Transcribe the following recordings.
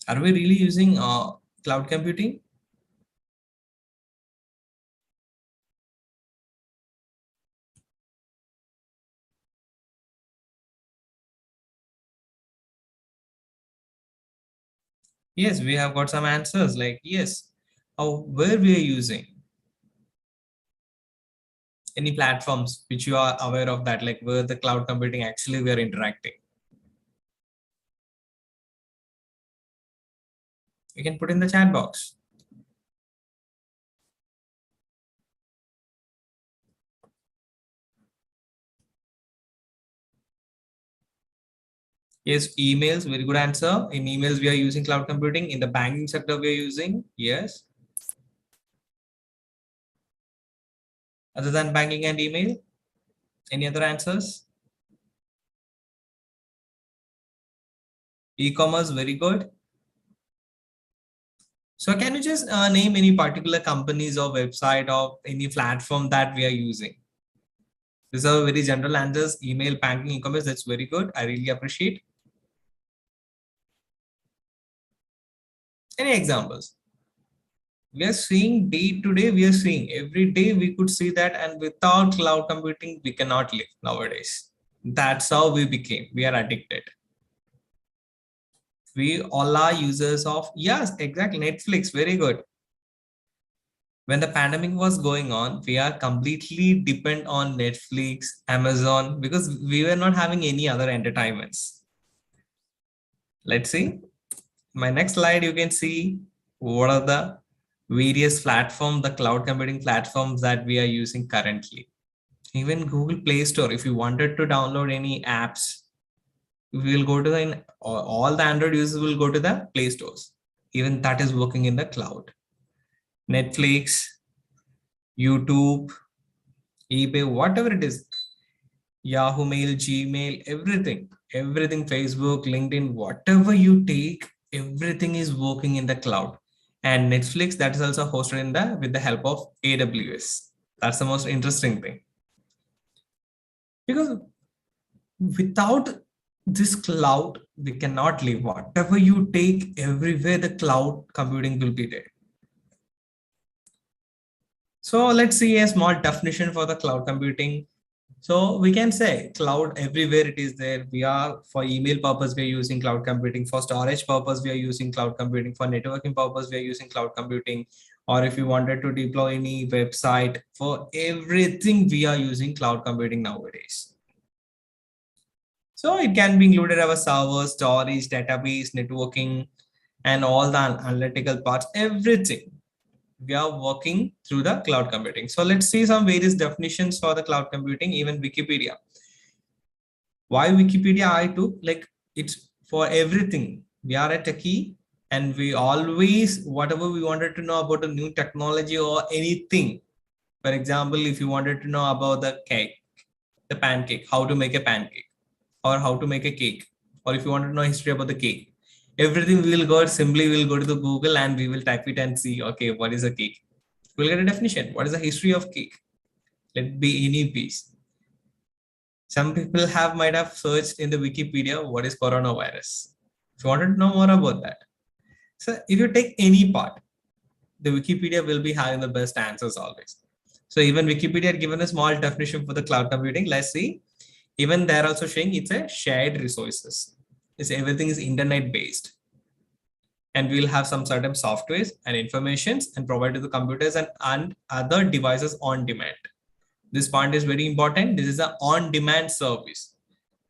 Are we really using cloud computing? Yes, we have got some answers like yes. Where we are using any platforms which you are aware of that, like where the cloud computing actually we are interacting. You can put in the chat box. Yes, emails, very good answer. In emails, we are using cloud computing. In the banking sector, we are using, yes. Other than banking and email, any other answers? E-commerce, very good. So can you just name any particular companies or website or any platform that we are using? These are very general answers. Email, banking, e-commerce, that's very good. I really appreciate. Any examples? We are seeing day to day, we are seeing every day we could see that, and without cloud computing, we cannot live nowadays. That's how we became. We are addicted. We all are users of, yes, exactly, Netflix, very good. When the pandemic was going on, we are completely dependent on Netflix, Amazon, because we were not having any other entertainments. Let's see. My next slide, you can see what are the various platforms, the cloud computing platforms that we are using currently. Even Google Play Store, if you wanted to download any apps, we will go to the, all the Android users will go to the Play Stores. Even that is working in the cloud. Netflix, YouTube, eBay, whatever it is, Yahoo Mail, Gmail, everything, Facebook, LinkedIn, whatever you take, everything is working in the cloud. And Netflix, that is also hosted in the with the help of AWS. That's the most interesting thing. Because without this cloud, we cannot live. Whatever you take, everywhere the cloud computing will be there. So let's see a small definition for the cloud computing. So we can say cloud everywhere it is there. We are for email purpose, we are using cloud computing. For storage purpose, we are using cloud computing. For networking purpose, we are using cloud computing. Or if you wanted to deploy any website, for everything, we are using cloud computing nowadays. So it can be included our server, storage, database, networking, and all the analytical parts, everything. We are working through the cloud computing. So let's see some various definitions for the cloud computing, even Wikipedia. Why Wikipedia I took, like it's for everything. We are a techie and we always, whatever we wanted to know about a new technology or anything. For example, if you wanted to know about the cake, the pancake, how to make a pancake or how to make a cake, or if you want to know history about the cake, everything we will go simply we'll go to the Google and we will type it and see, okay, what is a cake? We'll get a definition. What is the history of cake? Let it be any piece. Some people might have searched in the Wikipedia what is coronavirus. If you wanted to know more about that. So if you take any part, the Wikipedia will be having the best answers always. So even Wikipedia had given a small definition for the cloud computing. Let's see. Even they're also showing it's a shared resources. It's everything is internet based. And we'll have some certain softwares and informations and provide to the computers and other devices on demand. This point is very important. This is an on-demand service.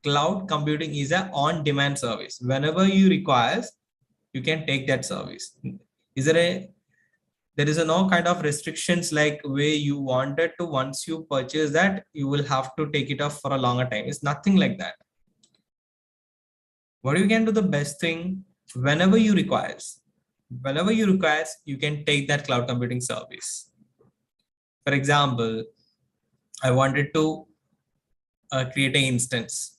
Cloud computing is an on-demand service. Whenever you require, you can take that service. Is there is no kind of restrictions like where you wanted to, once you purchase that, you will have to take it off for a longer time. It's nothing like that. What you can do the best thing, whenever you require, you can take that cloud computing service. For example, I wanted to create an instance,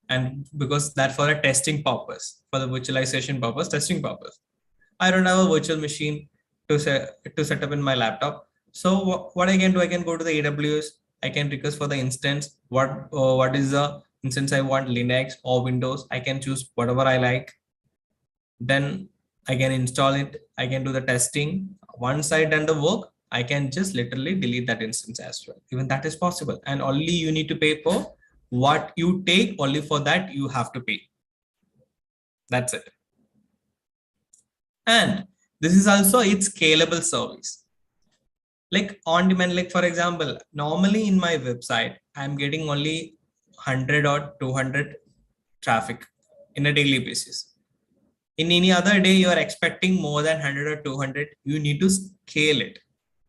and because that for a testing purpose, for the virtualization purpose, testing purpose, I don't have a virtual machine to set up in my laptop. So what I can do, I can go to the AWS, I can request for the instance, what is the instance I want, Linux or Windows. I can choose whatever I like. Then I can install it. I can do the testing. Once I done the work, I can just literally delete that instance as well. Even that is possible. And only you need to pay for what you take. Only for that you have to pay. That's it. And this is also its scalable service. Like on demand, like for example, normally in my website, I'm getting only 100 or 200 traffic in a daily basis. In any other day, you are expecting more than 100 or 200. You need to scale it.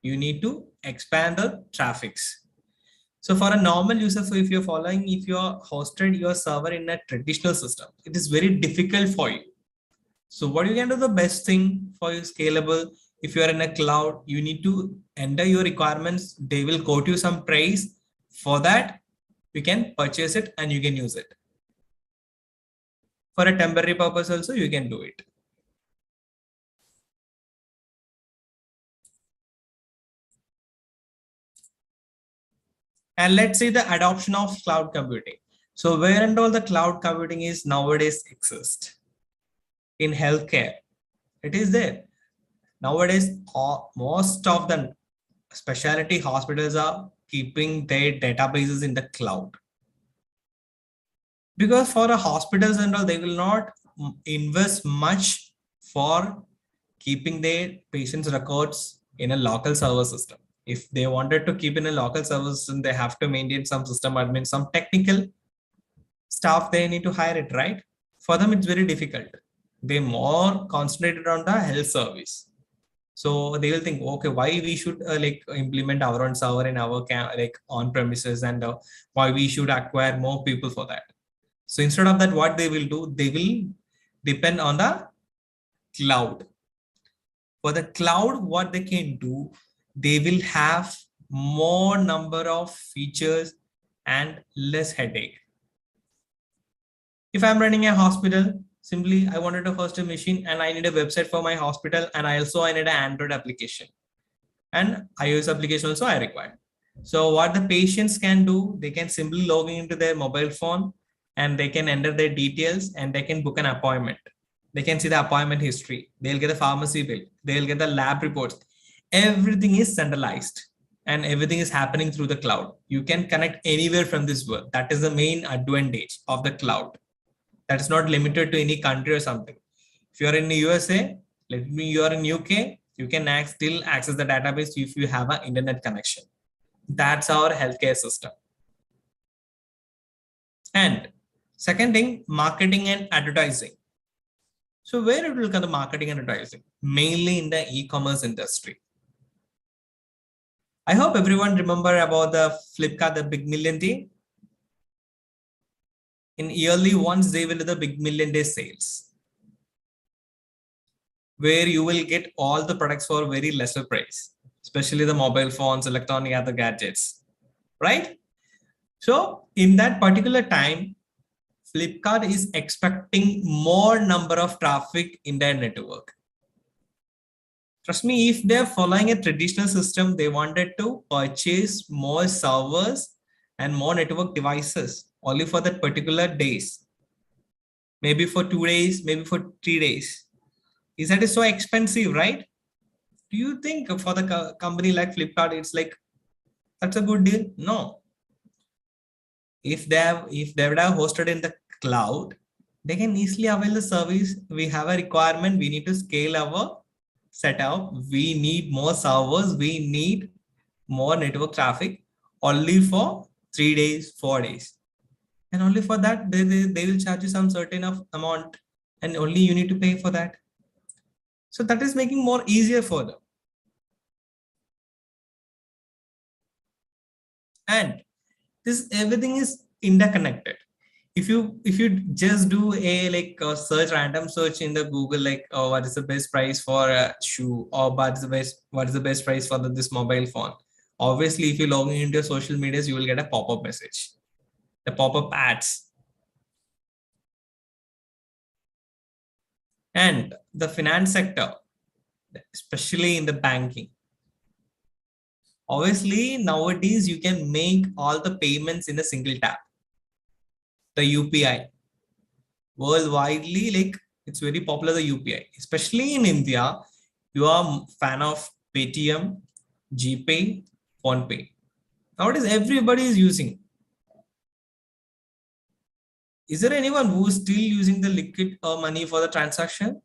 You need to expand the traffics. So for a normal user, so if you're following, if you're hosted your server in a traditional system, it is very difficult for you. So what you can do, the best thing for you scalable, if you are in a cloud, you need to enter your requirements. They will quote you some price. For that, you can purchase it and you can use it. For a temporary purpose also, you can do it. And let's say the adoption of cloud computing. So where and all the cloud computing is nowadays exist in healthcare, it is there. Nowadays, most of the specialty hospitals are keeping their databases in the cloud. Because for a hospitals and all, they will not invest much for keeping their patients' records in a local server system. If they wanted to keep in a local server system, they have to maintain some system admin, some technical staff they need to hire it, right? For them, it's very difficult. They more concentrated on the health service. So they will think, okay, why we should like implement our own server in our like on premises, and why we should acquire more people for that. So instead of that, what they will do, they will depend on the cloud. For the cloud, what they can do, they will have more number of features and less headache. If I'm running a hospital, simply I wanted to host a machine and I need a website for my hospital, and I need an Android application and iOS application also I require. So what the patients can do, they can simply log into their mobile phone and they can enter their details and they can book an appointment. They can see the appointment history. They'll get the pharmacy bill. They'll get the lab reports. Everything is centralized and everything is happening through the cloud. You can connect anywhere from this world. That is the main advantage of the cloud. That is not limited to any country or something. If you are in the USA, let me you are in UK, you can still access the database if you have an internet connection. That's our healthcare system. And second thing, marketing and advertising. So where it will come the marketing and advertising? Mainly in the e-commerce industry. I hope everyone remember about the Flipkart, the Big Million Day. In yearly once they will do the Big Million Day sales, where you will get all the products for very lesser price, especially the mobile phones, electronic other gadgets, right? So in that particular time, Flipkart is expecting more number of traffic in their network. Trust me, if they're following a traditional system, they wanted to purchase more servers and more network devices only for that particular days. Maybe for 2 days, maybe for 3 days. Is that is so expensive, right? Do you think for the company like Flipkart, it's like, that's a good deal? No. If they would have hosted in the cloud, they can easily avail the service. We have a requirement. We need to scale our setup. We need more servers. We need more network traffic only for 3 days, 4 days. And only for that, they will charge you some certain of amount and only you need to pay for that. So that is making more easier for them. And this everything is interconnected. If you just do a like a search, random search in the Google, like what is the best price for a shoe, or what is the best price for this mobile phone, obviously if you log into your social medias, you will get a pop-up message, the pop-up ads. And the finance sector, especially in the banking, obviously nowadays you can make all the payments in a single tap. The UPI worldwidely, like It's very popular, the UPI, especially in India. You are fan of Paytm, GPay, PhonePe. Nowadays, everybody is using. Is there anyone who is still using the liquid money for the transaction?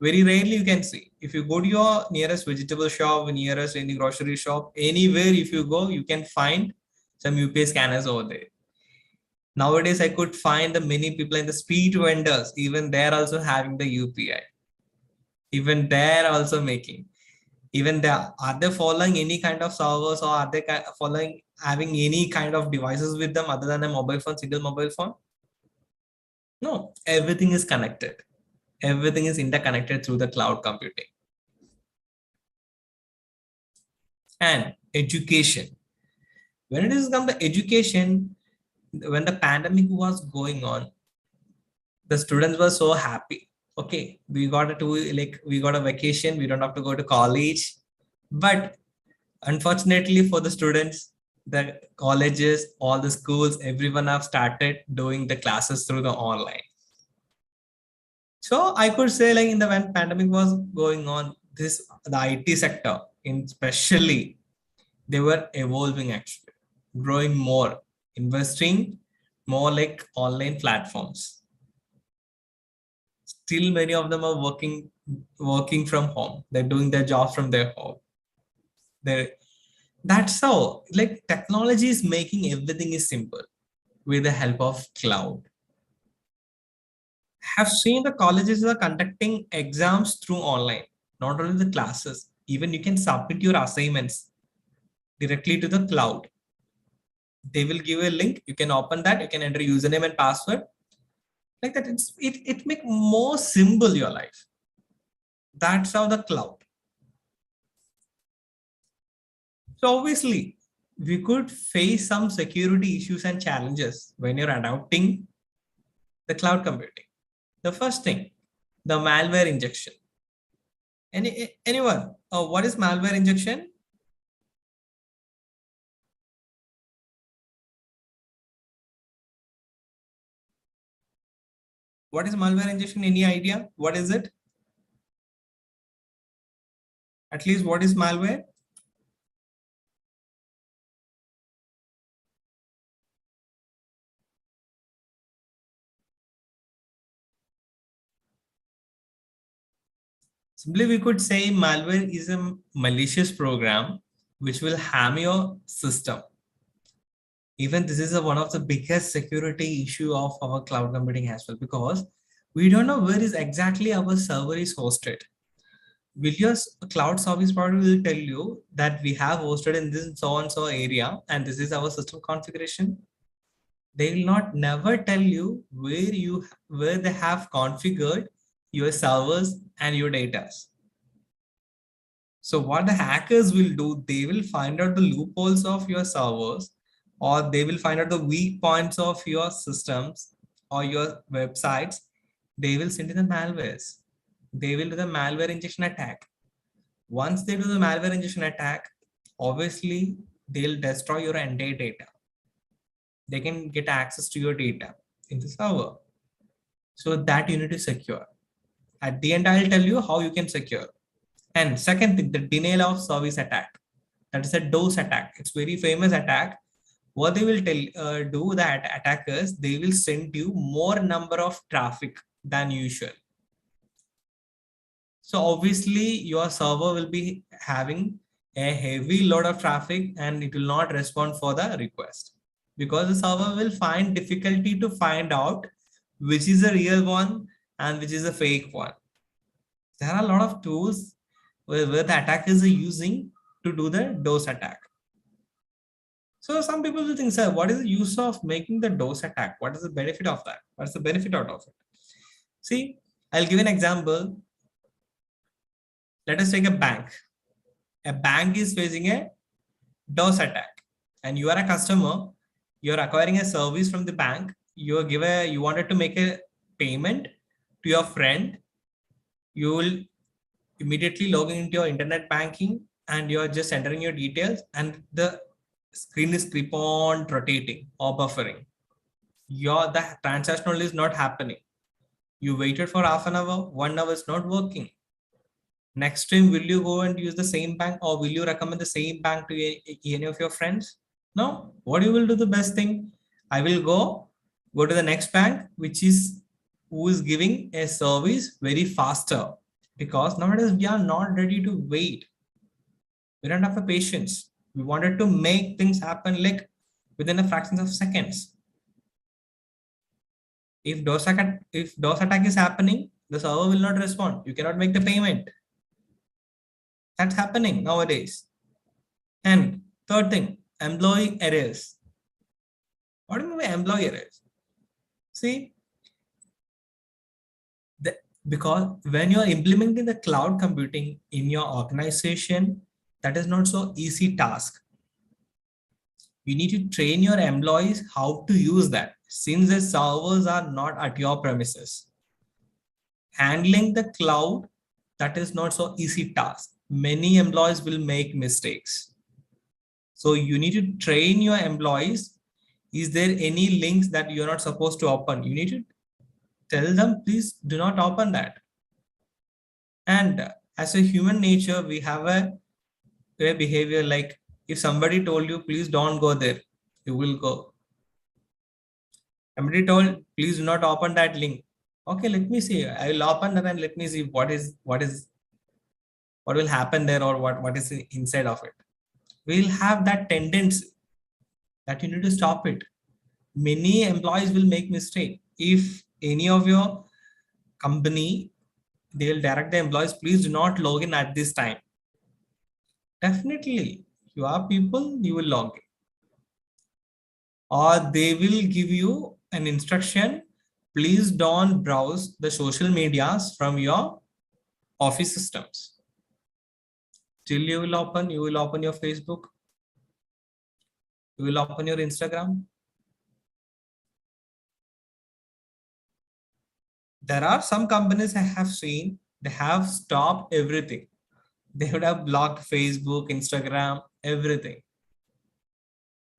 Very rarely you can see. If you go to your nearest vegetable shop, nearest any grocery shop, anywhere if you go, you can find some UPI scanners over there. Nowadays, I could find the many people in the street vendors, even they're also having the UPI. Even they're also making. Even there, are they following any kind of servers, or are they following having any kind of devices with them other than a mobile phone, single mobile phone? No, everything is connected. Everything is interconnected through the cloud computing. And education. When it is come to education, when the pandemic was going on, the students were so happy. Okay, we got a vacation, we don't have to go to college. But unfortunately for the students, the colleges, all the schools, everyone have started doing the classes through the online. So I could say, like, in the when pandemic was going on, the IT sector, especially, they were evolving actually, growing more, investing more like online platforms. Still, many of them are working from home. They're doing their jobs from their home. That's how, like, technology is making everything is simple with the help of cloud. Have seen the colleges are conducting exams through online, not only the classes, even you can submit your assignments directly to the cloud. They will give a link, you can open that, you can enter username and password. Like that, it make more simple your life. That's how the cloud. So obviously, we could face some security issues and challenges when you're adopting the cloud computing. The first thing, the malware injection. Anyone? What is malware injection? What is malware injection? Any idea? What is it? At least what is malware? Simply, we could say malware is a malicious program which will harm your system. Even this is one of the biggest security issue of our cloud computing as well, because we don't know where is exactly our server is hosted. Will your cloud service provider will tell you that we have hosted in this so and so area and this is our system configuration. They will not never tell you where they have configured your servers and your data. So what the hackers will do, they will find out the loopholes of your servers, or they will find out the weak points of your systems or your websites. They will send in the malwares. They will do the malware injection attack. Once they do the malware injection attack, obviously they'll destroy your entire data. They can get access to your data in the server. So that you need to secure. At the end, I'll tell you how you can secure. And second thing, the denial of service attack. That is a DOS attack. It's very famous attack. What they will do that attackers, they will send you more number of traffic than usual. So obviously your server will be having a heavy load of traffic and it will not respond for the request, because the server will find difficulty to find out which is a real one and which is a fake one. There are a lot of tools where the attackers are using to do the DOS attack. So some people will think, sir, what is the use of making the DOS attack? What is the benefit of that? What's the benefit out of it? See, I'll give an example. Let us take a bank. A bank is facing a DOS attack, and you are a customer. You're acquiring a service from the bank. You wanted to make a payment to your friend. You will immediately log into your internet banking and you're just entering your details, and the screen is keep on rotating or buffering. The transaction is not happening. You waited for half an hour, 1 hour is not working. Next time, will you go and use the same bank, or will you recommend the same bank to any of your friends? No. What you will do the best thing? I will go to the next bank, which is who is giving a service very faster, because nowadays we are not ready to wait. We don't have the patience. We wanted to make things happen like within a fraction of seconds. If DOS attack is happening, the server will not respond. You cannot make the payment. That's happening nowadays. And third thing, employee errors. What do you mean by employee errors? See, because when you're implementing the cloud computing in your organization, that is not so easy task. You need to train your employees how to use that, since the servers are not at your premises. Handling the cloud, that is not so easy task. Many employees will make mistakes. So you need to train your employees. Is there any links that you're not supposed to open? You need to tell them, please do not open that. And as a human nature, we have a behavior like, if somebody told you, please don't go there, you will go. Somebody told, please do not open that link. Okay, let me see. I will open that and let me see what will happen there, or what is inside of it. We'll have that tendency that you need to stop it. Many employees will make mistake. If any of your company, they will direct the employees, please do not log in at this time. Definitely, you are people, you will log in. Or they will give you an instruction, please don't browse the social medias from your office systems. Still you will open your Facebook, you will open your Instagram. There are some companies I have seen, they have stopped everything. They would have blocked Facebook, Instagram, everything.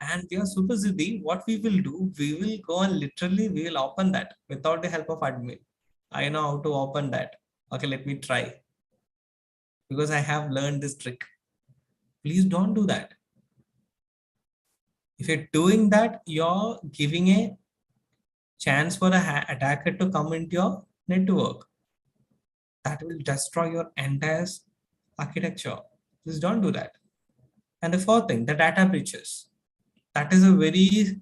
And we are super ziddy. What we will do, we will go and literally we will open that without the help of admin. I know how to open that. Okay, let me try. Because I have learned this trick. Please don't do that. If you're doing that, you're giving a chance for the attacker to come into your network. That will destroy your entire architecture. Please don't do that. And the fourth thing, the data breaches. That is a very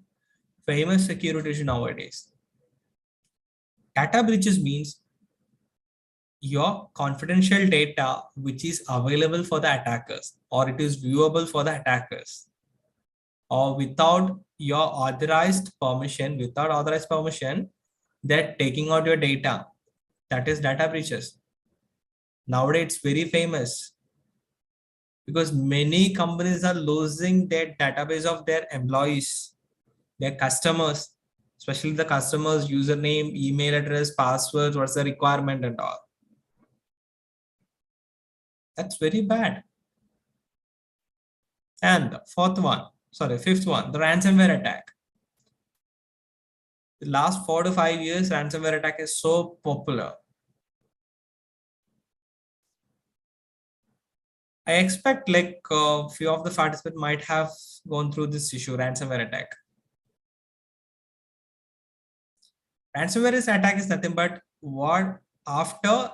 famous security issue nowadays. Data breaches means your confidential data which is available for the attackers, or it is viewable for the attackers, or without authorized permission, they're taking out your data. That is data breaches. Nowadays it's very famous because many companies are losing their database of their employees, their customers, especially the customers' username, email address, passwords, what's the requirement and all. That's very bad. And the fifth one, the ransomware attack. The last 4 to 5 years, ransomware attack is so popular. I expect like a few of the participants might have gone through this issue, ransomware attack. Ransomware attack is nothing but what after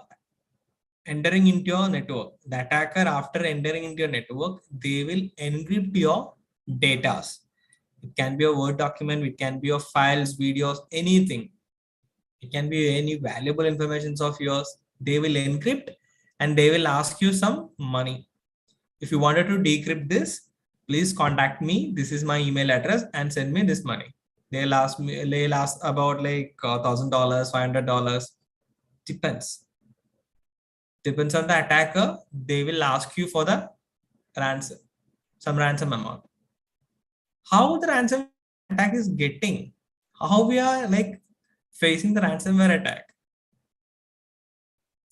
entering into your network, the attacker after entering into your network, they will encrypt your data. It can be a Word document, it can be your files, videos, anything. It can be any valuable information of yours. They will encrypt and they will ask you some money. If you wanted to decrypt this, please contact me. This is my email address and send me this money. They'll ask about like $1,000, $500. Depends on the attacker. They will ask you for the ransom, some ransom amount. How the ransom attack is getting, how we are like facing the ransomware attack.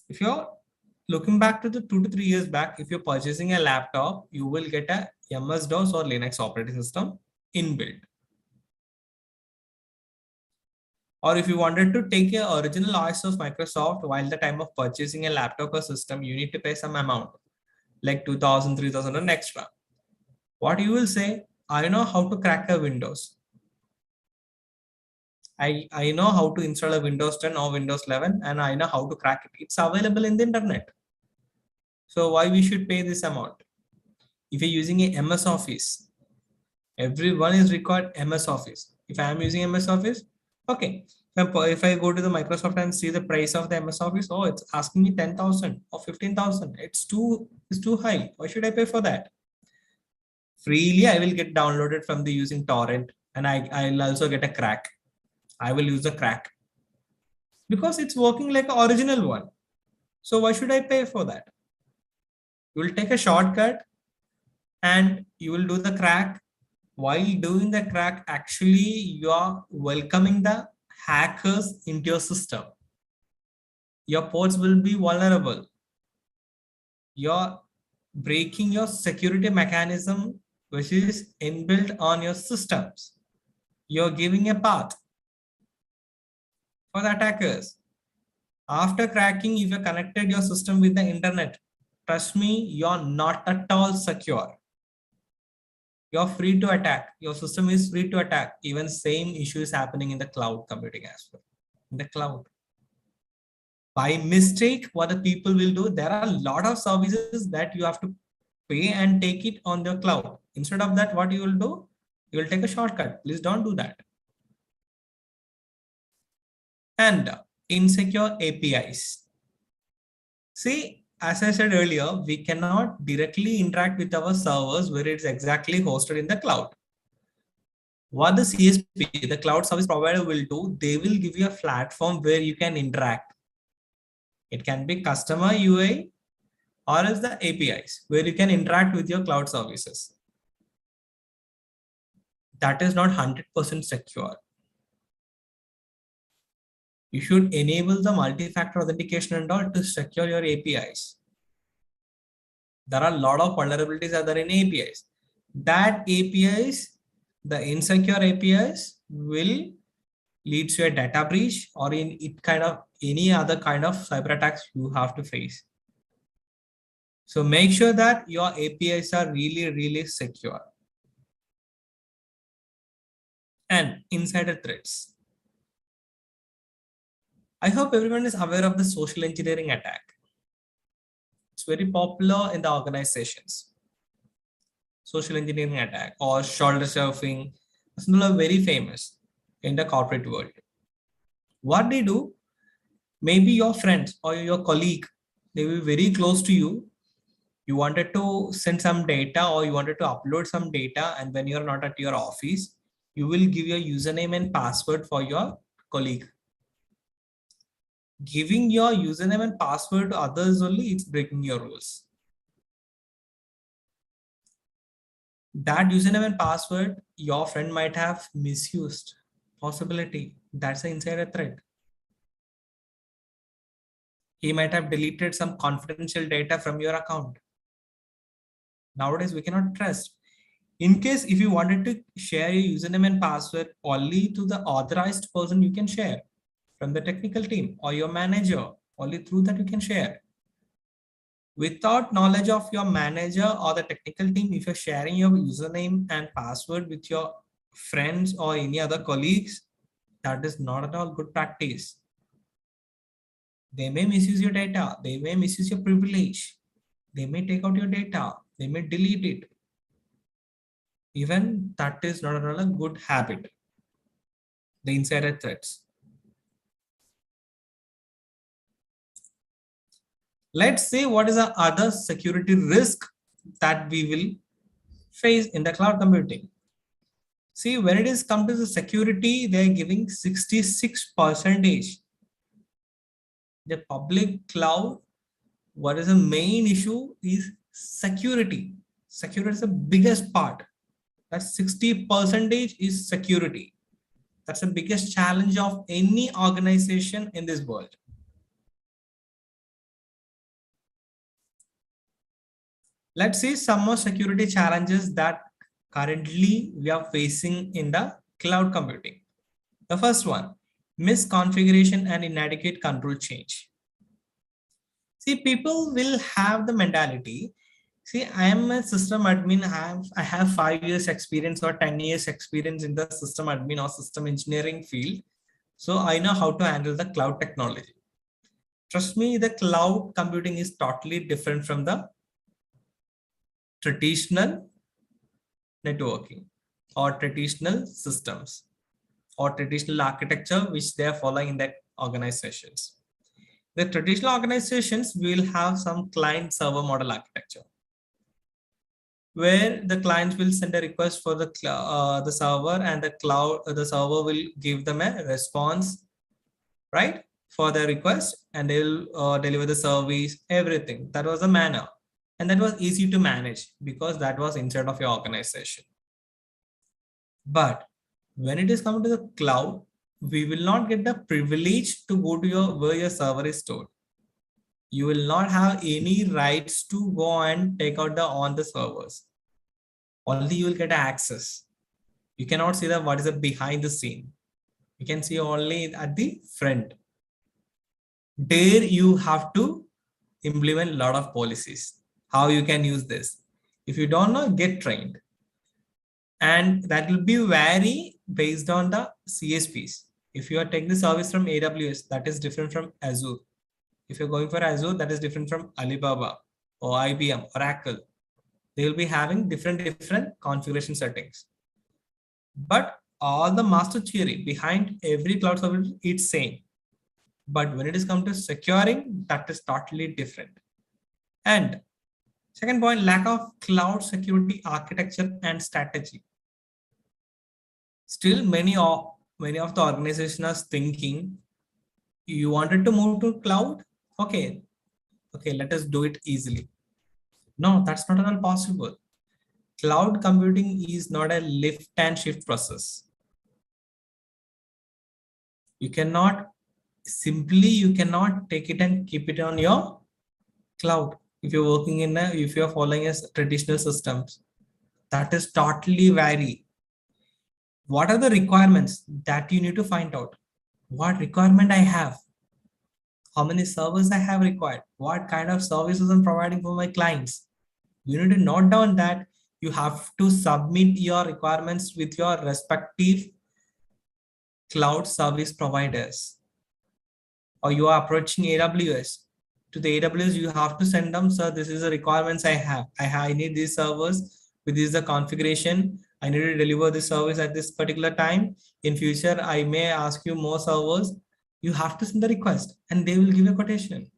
If you're looking back to the 2 to 3 years back, if you're purchasing a laptop, you will get a MS-DOS or Linux operating system inbuilt. Or if you wanted to take a original OS of Microsoft while the time of purchasing a laptop or system, you need to pay some amount, like 2000, 3000 and extra. What you will say, I know how to crack a Windows. I know how to install a Windows 10 or Windows 11 and I know how to crack it. It's available in the internet. So why we should pay this amount? If you're using a MS Office, everyone is required MS Office. If I am using MS Office, okay. If I go to the Microsoft and see the price of the MS Office, oh, it's asking me 10,000 or 15,000. It's too high. Why should I pay for that? Freely, I will get downloaded from the using torrent, and I'll also get a crack. I will use a crack because it's working like an original one. So why should I pay for that? You will take a shortcut and you will do the crack. While doing the crack, actually you are welcoming the hackers into your system. Your ports will be vulnerable. You're breaking your security mechanism, which is inbuilt on your systems. You're giving a path for the attackers. After cracking, if you connected your system with the internet, trust me, you're not at all secure. You're free to attack. Your system is free to attack. Even same issue is happening in the cloud computing as well. In the cloud. By mistake, what the people will do, there are a lot of services that you have to pay and take it on the cloud. Instead of that, what you will do? You will take a shortcut. Please don't do that. And insecure APIs. See, as I said earlier, we cannot directly interact with our servers where it's exactly hosted in the cloud. What the CSP, the cloud service provider, will do, they will give you a platform where you can interact. It can be customer UI or else the APIs where you can interact with your cloud services. That is not 100% secure. You should enable the multi-factor authentication and all to secure your APIs. There are a lot of vulnerabilities that are in APIs. That APIs, the insecure APIs will lead to a data breach or in it kind of any other kind of cyber attacks you have to face. So make sure that your APIs are really, really secure. And insider threats. I hope everyone is aware of the social engineering attack. It's very popular in the organizations. Social engineering attack or shoulder surfing. It's very famous in the corporate world. What they do, maybe your friends or your colleague, they will be very close to you. You wanted to send some data or you wanted to upload some data, and when you're not at your office, you will give your username and password for your colleague. Giving your username and password to others only, it's breaking your rules. That username and password your friend might have misused. Possibility. That's an insider threat. He might have deleted some confidential data from your account. Nowadays, we cannot trust. In case if you wanted to share your username and password only to the authorized person, you can share from the technical team or your manager. Only through that you can share. Without knowledge of your manager or the technical team, if you're sharing your username and password with your friends or any other colleagues, that is not at all good practice. They may misuse your data. They may misuse your privilege. They may take out your data. They may delete it. Even that is not at all a good habit. The insider threats. Let's say what is the other security risk that we will face in the cloud computing. See, when it is come to the security, they are giving 66%. The public cloud, what is the main issue is security. Security is the biggest part. That's 60% is security. That's the biggest challenge of any organization in this world. Let's see some more security challenges that currently we are facing in the cloud computing. The first one, misconfiguration and inadequate control change. See, people will have the mentality. See, I am a system admin. I have 5 years experience or 10 years experience in the system admin or system engineering field. So I know how to handle the cloud technology. Trust me, the cloud computing is totally different from the traditional networking or traditional systems or traditional architecture which they are following in their organizations. The traditional organizations will have some client server model architecture where the clients will send a request for the server, and the server will give them a response, right, for the request, and they will deliver the service, everything. That was the manner, and that was easy to manage because that was inside of your organization. But when it is coming to the cloud, we will not get the privilege to go to your where your server is stored. You will not have any rights to go and take out the on the servers. Only you will get access. You cannot see that what is the behind the scene. You can see only at the front. There you have to implement a lot of policies. How you can use this. If you don't know, get trained. And that will be vary based on the CSPs. If you are taking the service from AWS, that is different from Azure. If you're going for Azure, that is different from Alibaba or IBM, Oracle. They will be having different configuration settings. But all the master theory behind every cloud service is same. But when it is come to securing, that is totally different. And second point, lack of cloud security architecture and strategy. Still, many of the organizations are thinking, you wanted to move to cloud? Okay, let us do it easily. No, that's not at all possible. Cloud computing is not a lift and shift process. You cannot take it and keep it on your cloud. If you're working if you're following a traditional systems, that is totally vary. What are the requirements that you need to find out? What requirement I have? How many servers I have required? What kind of services I'm providing for my clients? You need to note down that. You have to submit your requirements with your respective cloud service providers. Or you are approaching AWS. To the AWS, you have to send them, sir, this is the requirements I have. I need these servers with this is the configuration. I need to deliver this service at this particular time. In future, I may ask you more servers. You have to send the request and they will give a quotation.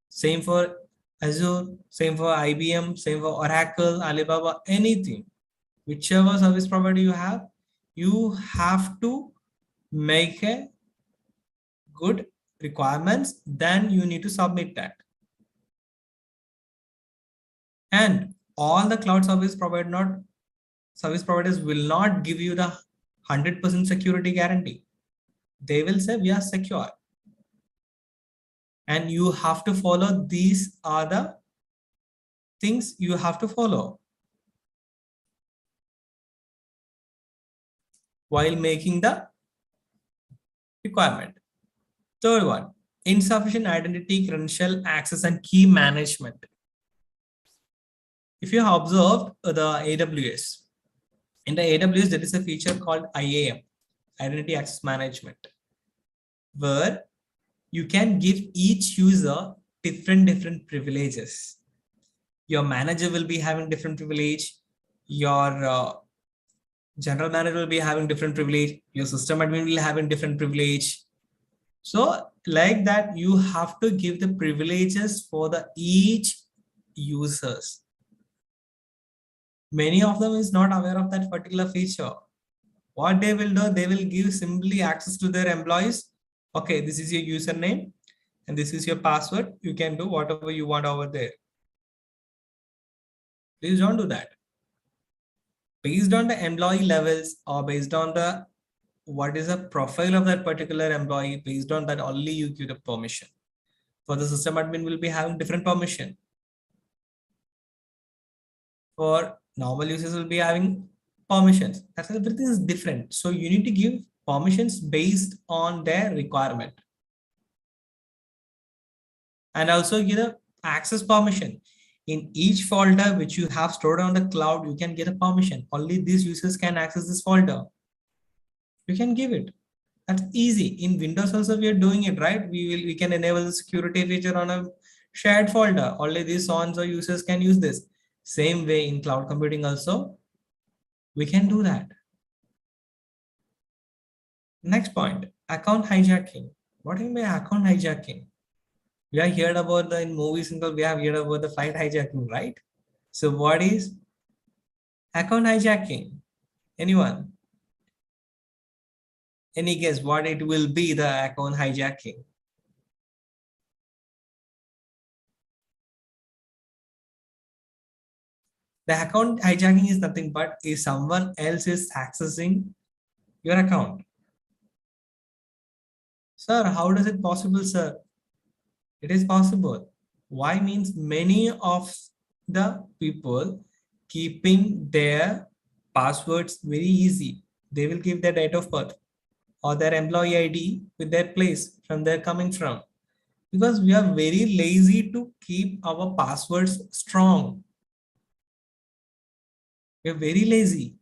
Same for Azure, same for IBM, same for Oracle, Alibaba, anything. Whichever service provider you have to make a good requirements, then you need to submit that. And all the cloud service providers will not give you the 100% security guarantee. They will say we are secure. And you have to follow. These are the things you have to follow while making the requirement. Third one, insufficient identity, credential, access, and key management. If you have observed the AWS, in the AWS, there is a feature called IAM, Identity Access Management, where you can give each user different privileges. Your manager will be having different privilege. Your general manager will be having different privilege. Your system admin will having different privilege. So like that, you have to give the privileges for the each users. Many of them is not aware of that particular feature. What they will do, they will give simply access to their employees. Okay, this is your username and this is your password. You can do whatever you want over there. Please don't do that. Based on the employee levels or based on the what is the profile of that particular employee, based on that only you give the permission. For the system admin will be having different permission. For normal users will be having permissions. That's everything is different. So you need to give permissions based on their requirement. And also get a access permission. In each folder which you have stored on the cloud, you can get a permission. Only these users can access this folder. You can give it. That's easy. In Windows also we are doing it, right? We can enable the security feature on a shared folder. Only these ons or users can use this. Same way in cloud computing also, we can do that. Next point, account hijacking. What do you mean account hijacking? We have heard about the in movies and we have heard about the flight hijacking, right? So what is account hijacking? Anyone? Any guess what it will be, the account hijacking? The account hijacking is nothing but if someone else is accessing your account. Sir, how does it possible, sir? It is possible. Why means many of the people keeping their passwords very easy. They will give their date of birth or their employee ID with their place from they're coming from. Because we are very lazy to keep our passwords strong. We're very lazy.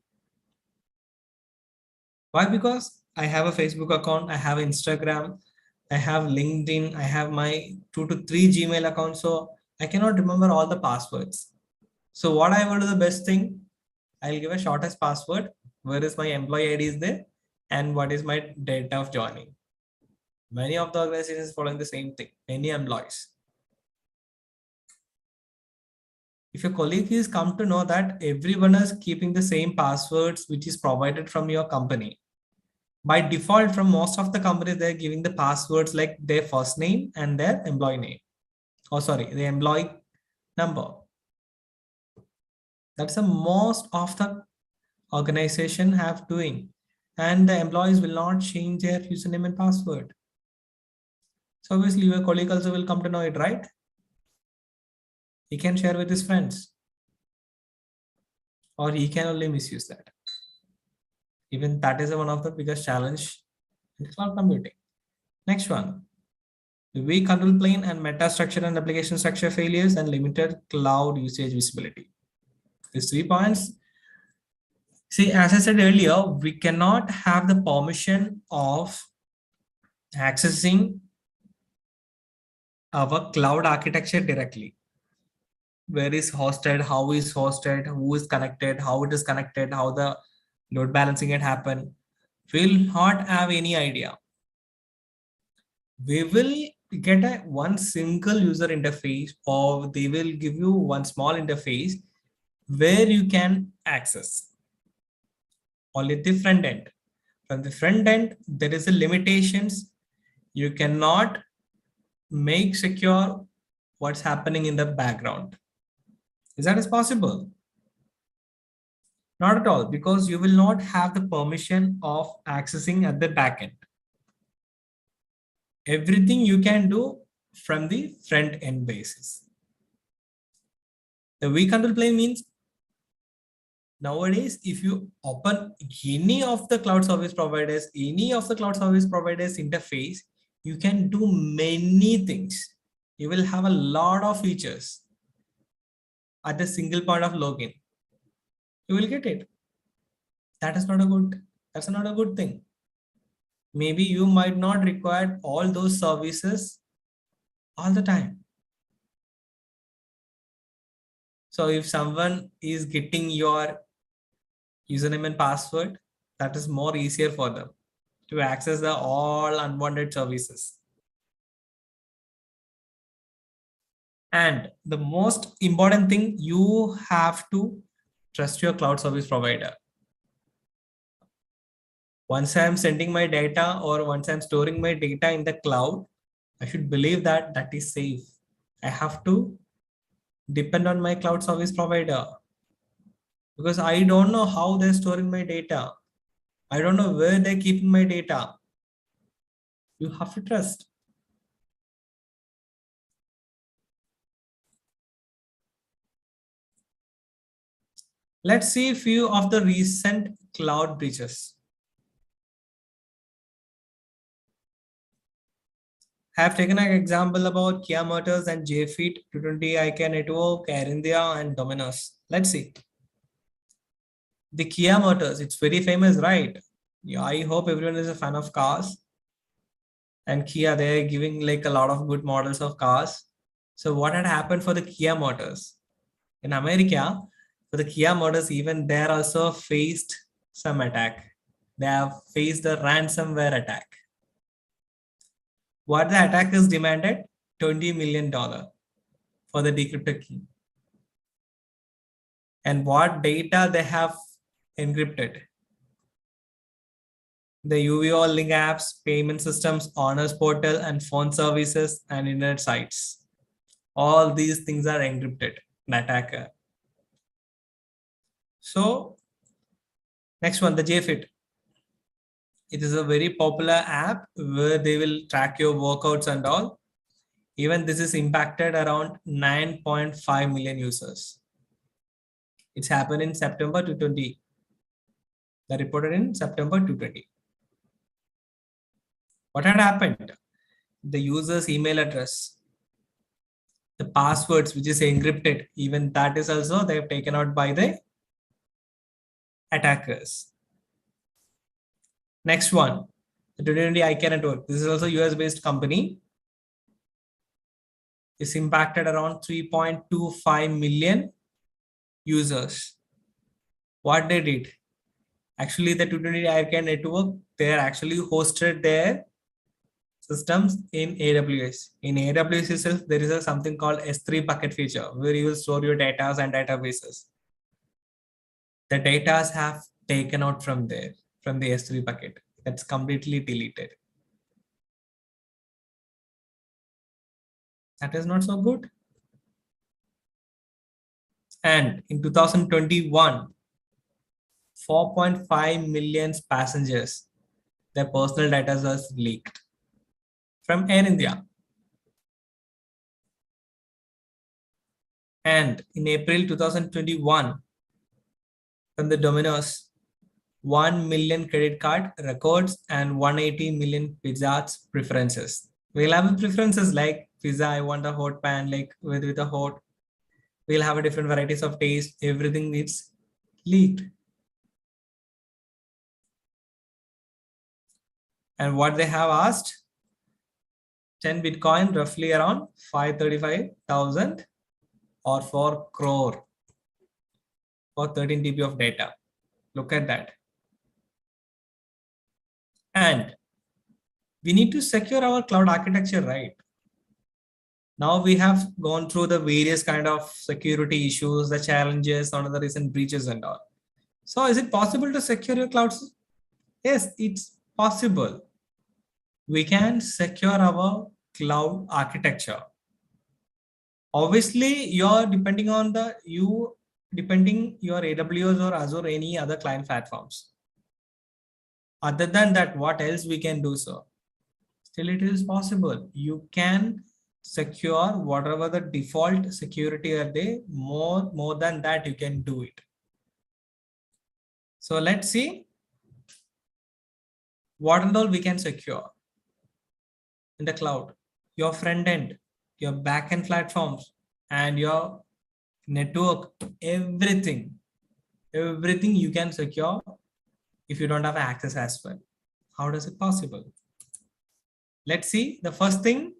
Why? Because I have a Facebook account, I have Instagram, I have LinkedIn, I have my 2 to 3 Gmail accounts. So I cannot remember all the passwords. So what I will do the best thing, I'll give a shortest password. Where is my employee ID is there and what is my date of joining. Many of the organizations following the same thing, many employees. If your colleague is come to know that everyone is keeping the same passwords which is provided from your company, by default from most of the companies, they're giving the passwords like their first name and their employee name. Oh, sorry, the employee number. That's the most of the organization have doing. And the employees will not change their username and password. So obviously your colleague also will come to know it, right? He can share with his friends. Or he can only misuse that. Even that is one of the biggest challenge in cloud computing. Next one, the weak control plane and meta structure and application structure failures and limited cloud usage visibility. These 3 points. See, as I said earlier, we cannot have the permission of accessing our cloud architecture directly. Where is hosted, how is hosted, who is connected, how it is connected, how the load balancing it happen. We'll not have any idea. We will get a one single user interface or they will give you one small interface where you can access only the front end. From the front end, there is a limitations. You cannot make secure what's happening in the background. Is that is possible? Not at all, because you will not have the permission of accessing at the backend. Everything you can do from the front end basis. The weak control plane means nowadays, if you open any of the cloud service providers, interface, you can do many things. You will have a lot of features at a single point of login. You will get it. That's not a good thing. Maybe you might not require all those services all the time. So if someone is getting your username and password, that is more easier for them to access the all unwanted services. And the most important thing, you have to trust your cloud service provider. Once I'm sending my data or once I'm storing my data in the cloud, I should believe that that is safe. I have to depend on my cloud service provider because I don't know how they're storing my data. I don't know where they're keeping my data. You have to trust. Let's see a few of the recent cloud breaches. have taken an example about Kia Motors and JFeet, 220 IK Network, Air India, and Domino's. Let's see. The Kia Motors, it's very famous, right? Yeah, I hope everyone is a fan of cars. And Kia, they're giving like a lot of good models of cars. So what had happened for the Kia Motors? In America, for the Kia Motors, even they also faced some attack. They have faced a ransomware attack. What the attackers demanded? $20 million for the decrypted key. And what data they have encrypted? The UVO link apps, payment systems, honors portal, and phone services and internet sites. All these things are encrypted in attacker. So next one, the JFit. It is a very popular app where they will track your workouts and all. Even this is impacted around 9.5 million users. It's happened in September 2020. They reported in September 2020. What had happened? The user's email address, the passwords, which is encrypted, even that is also they have taken out by the attackers. Next one, the 2020 IK Network. This is also US based company. It's impacted around 3.25 million users. What they did? Actually, the 220 IK Network, they actually hosted their systems in AWS. In AWS itself, there is something called S3 bucket feature where you will store your data and databases. The data have taken out from there, from the S3 bucket. That's completely deleted. That is not so good. And in 2021, 4.5 million passengers, their personal data was leaked from Air India. And in April 2021, from the Domino's, 1 million credit card records and 180 million Pizza Hut's preferences. We'll have preferences like pizza, I want a hot pan, like with a hot. We'll have a different varieties of taste. Everything needs leaked. And what they have asked, 10 Bitcoin, roughly around 535,000 or 4 crore for 13 TB of data. Look at that. And we need to secure our cloud architecture, right? Now we have gone through the various kind of security issues, the challenges, one of the recent breaches and all. So is it possible to secure your clouds? Yes, it's possible. We can secure our cloud architecture. Obviously, you're depending on your AWS or Azure, any other client platforms. Other than that, what else we can do, sir? Still, it is possible. You can secure whatever the default security are there. More than that, you can do it. So let's see what and all we can secure in the cloud. Your front end, your backend platforms, and your network, everything you can secure if you don't have access as well. How does it possible? Let's see. The first thing,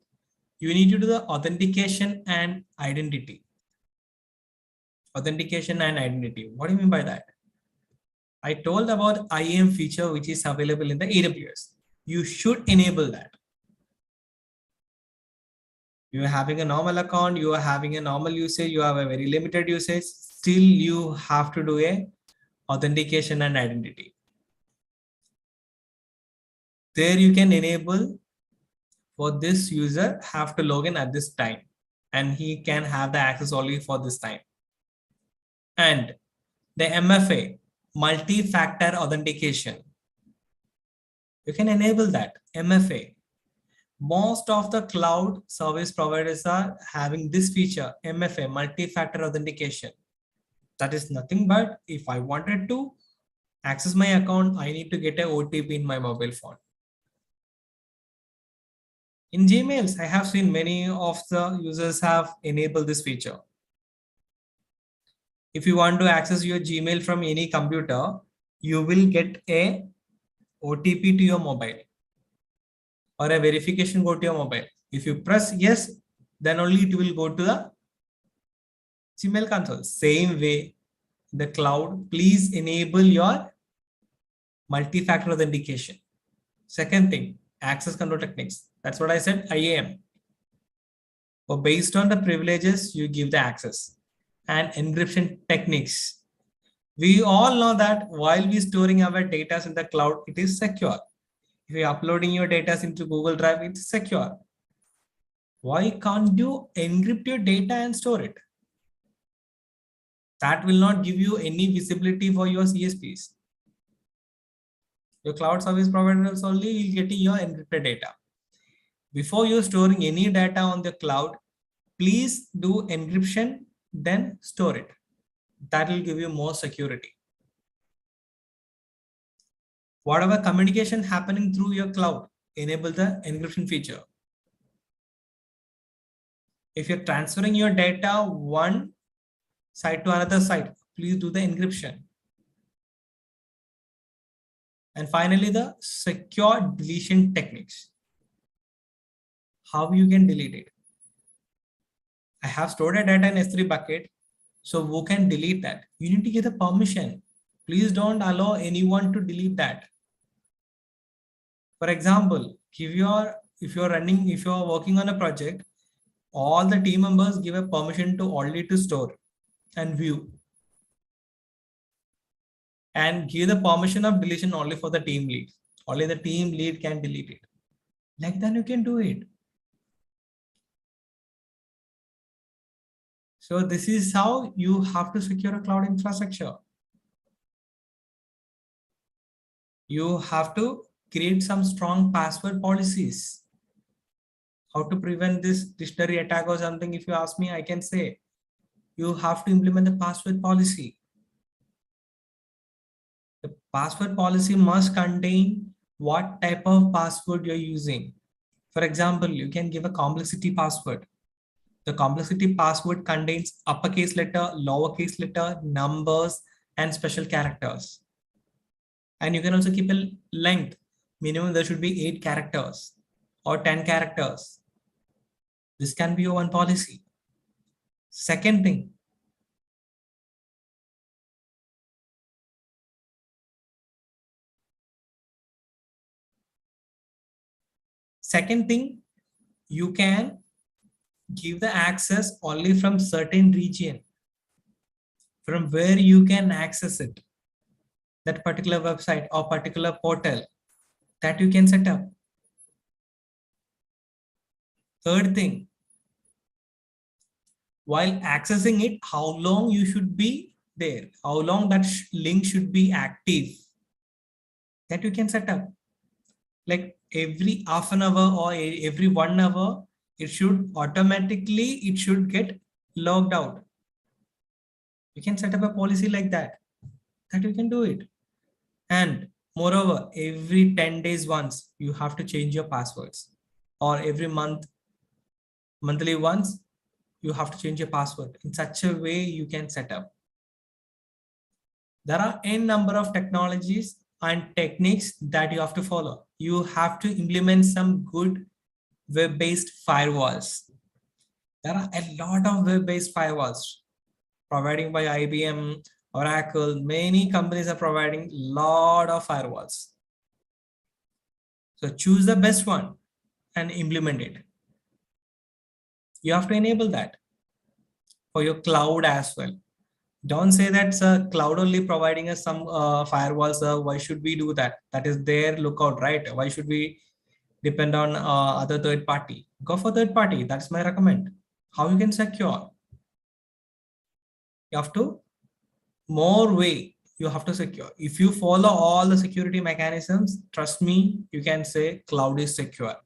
you need to do the authentication and identity. Authentication and identity. What do you mean by that? I told about IAM feature which is available in the AWS. You should enable that. You are having a normal account, you are having a normal usage, you have a very limited usage, still you have to do a authentication and identity. There you can enable for this user have to log in at this time and he can have the access only for this time. And the MFA, multi-factor authentication. You can enable that MFA. Most of the cloud service providers are having this feature, MFA, multi-factor authentication. That is nothing but if I wanted to access my account, I need to get a OTP in my mobile phone. In Gmails, I have seen many of the users have enabled this feature. If you want to access your Gmail from any computer, you will get a OTP to your mobile or a verification code to your mobile. If you press yes, then only it will go to the Gmail console. Same way, the cloud, please enable your multi-factor authentication. Second thing, access control techniques. That's what I said, IAM. So based on the privileges, you give the access. And encryption techniques. We all know that while we storing our data in the cloud, it is secure. If you're uploading your data into Google Drive, it's secure. Why can't you encrypt your data and store it? That will not give you any visibility for your CSPs. Your cloud service providers only will getting your encrypted data. Before you're storing any data on the cloud, please do encryption, then store it. That will give you more security. Whatever communication happening through your cloud, enable the encryption feature. If you're transferring your data one side to another side, please do the encryption. And finally, the secure deletion techniques. How you can delete it. I have stored a data in S3 bucket. So who can delete that? You need to get the permission. Please don't allow anyone to delete that. For example, if you're working on a project, all the team members give a permission to only to store and view. And give the permission of deletion only for the team lead. Only the team lead can delete it. Like that you can do it. So this is how you have to secure a cloud infrastructure. You have to create some strong password policies. How to prevent this dictionary attack or something, if you ask me, I can say you have to implement the password policy. The password policy must contain what type of password you're using. For example, you can give a complexity password. The complexity password contains uppercase letter, lowercase letter, numbers, and special characters. And you can also keep a length. Minimum there should be 8 characters or 10 characters. This can be your one policy. Second thing, you can give the access only from certain region, from where you can access it, that particular website or particular portal that you can set up. Third thing, while accessing it, how long you should be there, how long that link should be active, that you can set up. Like every half an hour or every 1 hour, it should get logged out. You can set up a policy like that you can do it. And moreover, every 10 days once, you have to change your passwords, or every monthly once, you have to change your password. In such a way, you can set up. There are n number of technologies and techniques that you have to follow. You have to implement some good web-based firewalls. There are a lot of web-based firewalls providing by IBM, Oracle. Many companies are providing a lot of firewalls. So choose the best one and implement it. You have to enable that for your cloud as well. Don't say that's a cloud only providing us some firewalls. Why should we do that? That is their lookout, right? Why should we depend on other third party? Go for third party. That's my recommend. How you can secure? You have to more way. You have to secure. If you follow all the security mechanisms, trust me, you can say cloud is secure.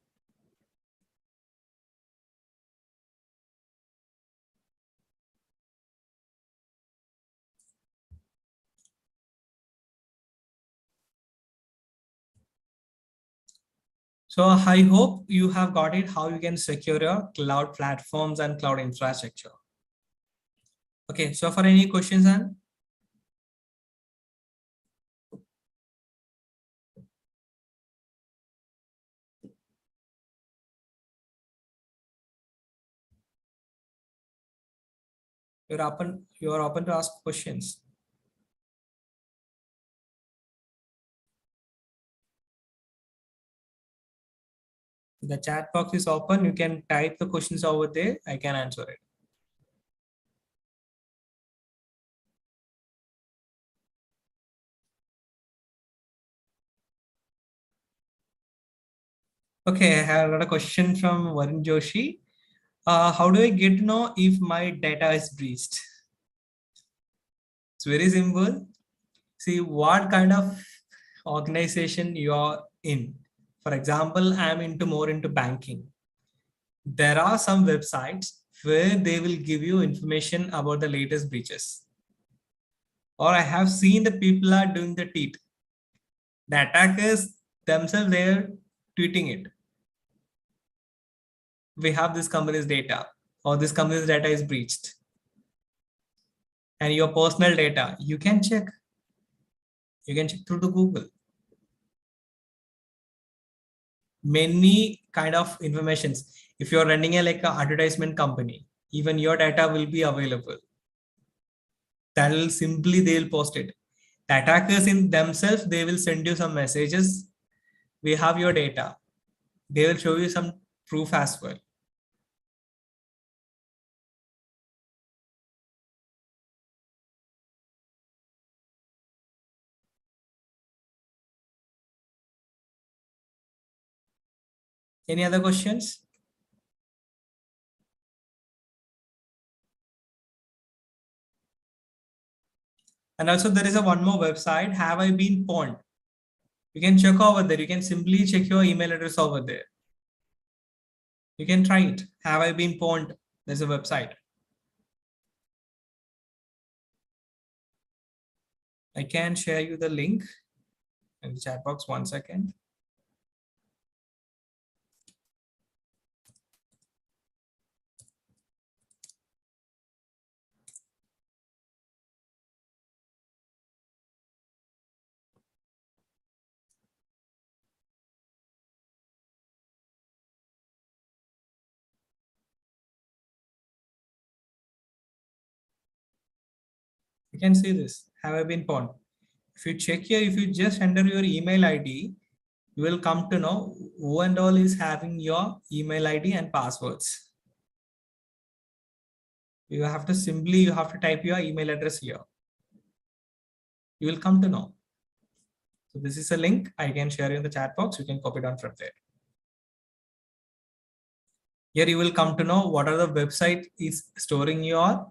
So I hope you have got it, how you can secure your cloud platforms and cloud infrastructure. Okay, so for any questions, and you're open to ask questions. The chat box is open. You can type the questions over there. I can answer it. Okay, I have got a question from Varun Joshi. How do I get to know if my data is breached? It's very simple. See what kind of organization you're in. For example, I'm more into banking. There are some websites where they will give you information about the latest breaches. Or I have seen the people are doing the tweet. The attackers themselves, they're tweeting it. We have this company's data, or this company's data is breached. And your personal data, you can check. You can check through the Google. Many kind of informations. If you're running a advertisement company, even your data will be available. That will simply, they'll post it. The attackers in themselves, they will send you some messages. We have your data. They will show you some proof as well. Any other questions? And also there is a one more website, have I been pawned? You can check over there. You can simply check your email address over there. You can try it. Have I been pawned? There's a website. I can share you the link in the chat box. 1 second. You can see this. Have I been pawned? If you check here, if you just enter your email ID, you will come to know who and all is having your email ID and passwords. You have to type your email address here. You will come to know. So this is a link I can share in the chat box. You can copy down from there. Here you will come to know what are the website is storing your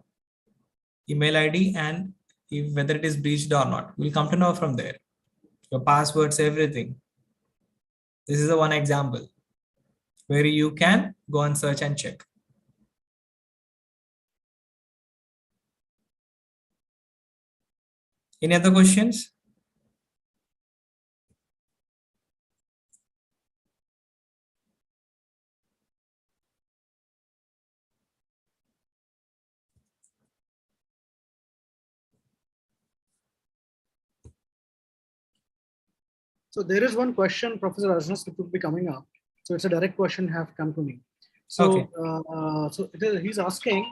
email ID and whether it is breached or not. We'll come to know from there. Your passwords, everything. This is the one example where you can go and search and check. Any other questions? So there is one question, Professor Ajnas, it would be coming up. So it's a direct question have come to me. So, okay. He's asking,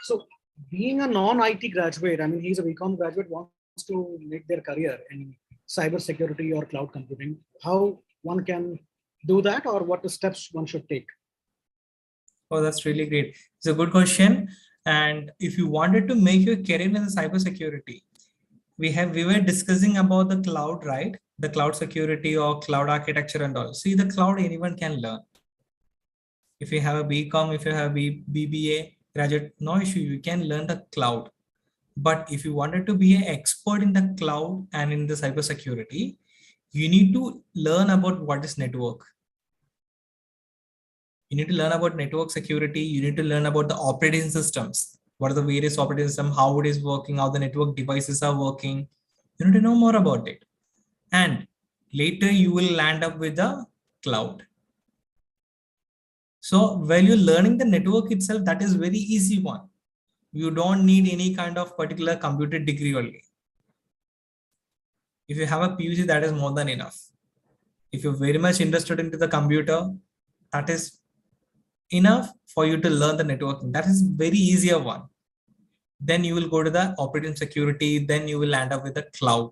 so being a non-IT graduate, I mean, he's a BCom graduate, wants to make their career in cyber security or cloud computing. How one can do that, or what the steps one should take? Oh, that's really great. It's a good question. And if you wanted to make your career in the cyber security, we were discussing about the cloud, right? The cloud security or cloud architecture and all. See, the cloud anyone can learn. If you have a BCom, if you have a BBA graduate, no issue, you can learn the cloud. But if you wanted to be an expert in the cloud and in the cyber security, you need to learn about what is network. You need to learn about network security. You need to learn about the operating systems. What are the various operating systems, how it is working, how the network devices are working. You need to know more about it. And later you will land up with the cloud. So when you're learning the network itself, that is very easy one. You don't need any kind of particular computer degree only. If you have a PUC, that is more than enough. If you're very much interested into the computer, that is enough for you to learn the networking. That is very easier one. Then you will go to the operating security, then you will land up with the cloud.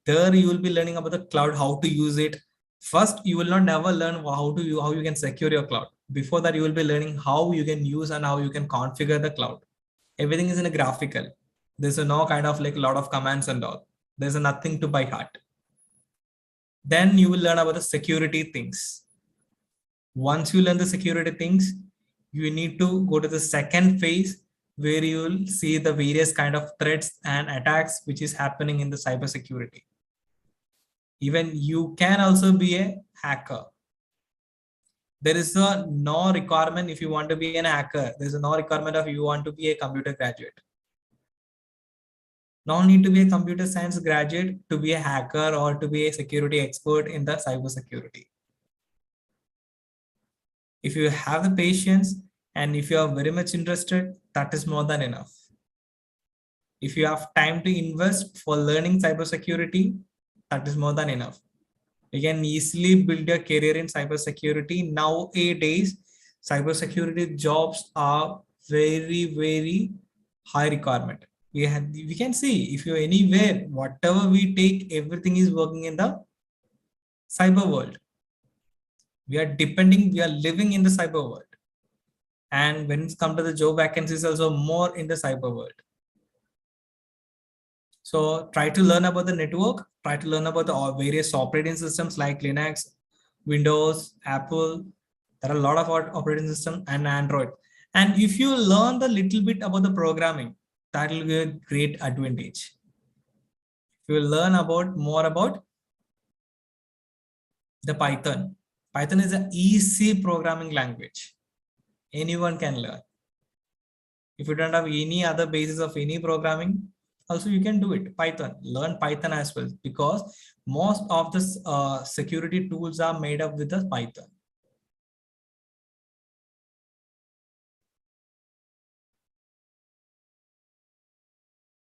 There you will be learning about the cloud, how to use it. First, you will not never learn how you can secure your cloud. Before that, you will be learning how you can use and how you can configure the cloud. Everything is in a graphical. There's no kind of like a lot of commands and all. There's nothing to by heart. Then you will learn about the security things. Once you learn the security things, you need to go to the second phase where you will see the various kind of threats and attacks which is happening in the cybersecurity. Even you can also be a hacker. There is no requirement if you want to be an hacker. There's no requirement of you want to be a computer graduate. No need to be a computer science graduate to be a hacker or to be a security expert in the cybersecurity. If you have the patience and if you are very much interested, that is more than enough. If you have time to invest for learning cybersecurity, that is more than enough. You can easily build your career in cybersecurity. Nowadays, cybersecurity jobs are very, very high requirement. We can see if you're anywhere, whatever we take, everything is working in the cyber world. We are living in the cyber world. And when it's come to the job vacancies, also more in the cyber world. So try to learn about the network, try to learn about the various operating systems like Linux, Windows, Apple. There are a lot of operating systems and Android. And if you learn the little bit about the programming, that will be a great advantage. If you learn more about the Python. Python is an easy programming language. Anyone can learn. If you don't have any other basis of any programming, also you can do it. Python, learn Python as well, because most of the security tools are made up with the Python.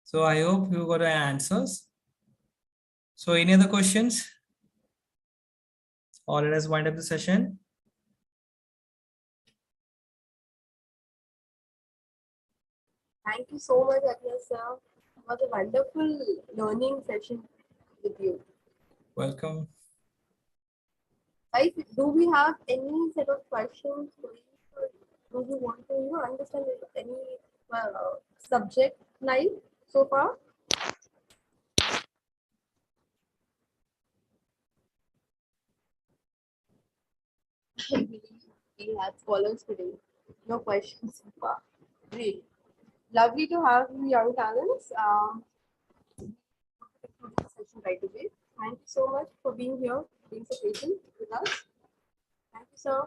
So I hope you got the answers. So any other questions? Or let us wind up the session. Thank you so much, Ajnas sir. It was a wonderful learning session with you. Welcome. Guys, do we have any set of questions for you? Do you want to understand any subject live so far? I believe we had scholars today. No questions so far. Great. Lovely to have you, young talents. Session right away. Thank you so much for being here, being so patient with us. Thank you, sir.